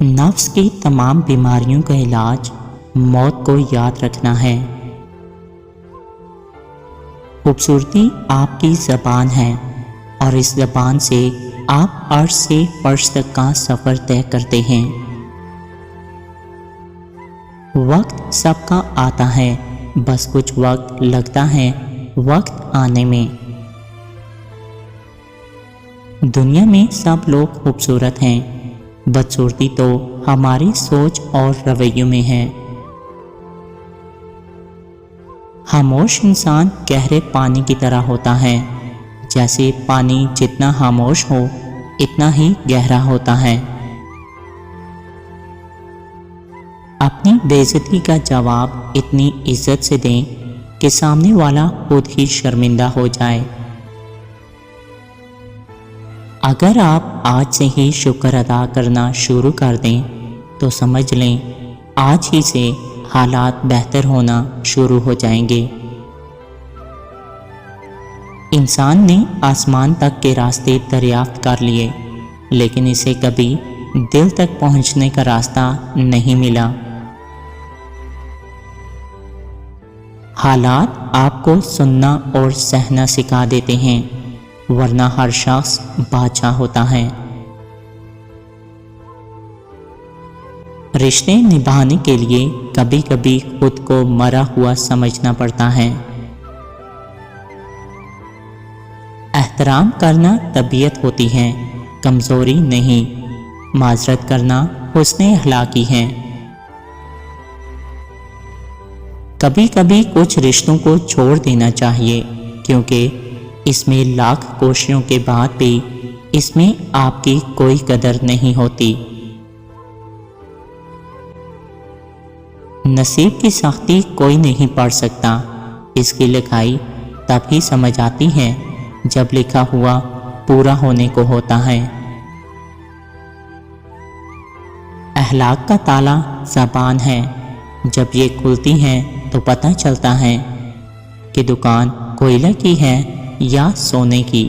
نفس کی تمام بیماریوں کا علاج موت کو یاد رکھنا ہے۔ خوبصورتی آپ کی زبان ہے اور اس زبان سے آپ عرش سے فرش تک کا سفر طے کرتے ہیں۔ وقت سب کا آتا ہے، بس کچھ وقت لگتا ہے وقت آنے میں۔ دنیا میں سب لوگ خوبصورت ہیں، بدصورتی تو ہماری سوچ اور رویوں میں ہے۔ خاموش انسان گہرے پانی کی طرح ہوتا ہے، جیسے پانی جتنا خاموش ہو اتنا ہی گہرا ہوتا ہے۔ اپنی بے عزتی کا جواب اتنی عزت سے دیں کہ سامنے والا خود ہی شرمندہ ہو جائے۔ اگر آپ آج سے ہی شکر ادا کرنا شروع کر دیں تو سمجھ لیں آج ہی سے حالات بہتر ہونا شروع ہو جائیں گے۔ انسان نے آسمان تک کے راستے دریافت کر لیے، لیکن اسے کبھی دل تک پہنچنے کا راستہ نہیں ملا۔ حالات آپ کو سننا اور سہنا سکھا دیتے ہیں، ورنہ ہر شخص بادشاہ ہوتا ہے۔ رشتے نبھانے کے لیے کبھی کبھی خود کو مرا ہوا سمجھنا پڑتا ہے۔ احترام کرنا طبیعت ہوتی ہے، کمزوری نہیں۔ معذرت کرنا حسن اخلاقی ہے۔ کبھی کبھی کچھ رشتوں کو چھوڑ دینا چاہیے، کیونکہ اس میں لاکھ کوششوں کے بعد بھی اس میں آپ کی کوئی قدر نہیں ہوتی۔ نصیب کی سختی کوئی نہیں پڑھ سکتا، اس کی لکھائی تب ہی سمجھ آتی ہے جب لکھا ہوا پورا ہونے کو ہوتا ہے۔ اخلاق کا تالا زبان ہے، جب یہ کھلتی ہے تو پتہ چلتا ہے کہ دکان کوئلہ کی ہے یا سونے کی۔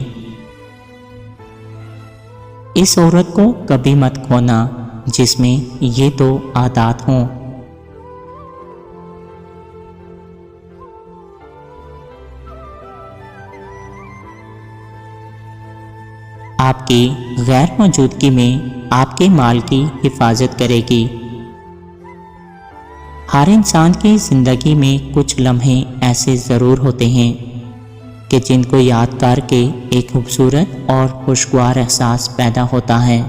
اس عورت کو کبھی مت کھونا جس میں یہ دو عادات ہوں۔ آپ کی غیر موجودگی میں آپ کے مال کی حفاظت کرے گی۔ ہر انسان کی زندگی میں کچھ لمحے ایسے ضرور ہوتے ہیں کہ جن کو یاد کر کے ایک خوبصورت اور خوشگوار احساس پیدا ہوتا ہے۔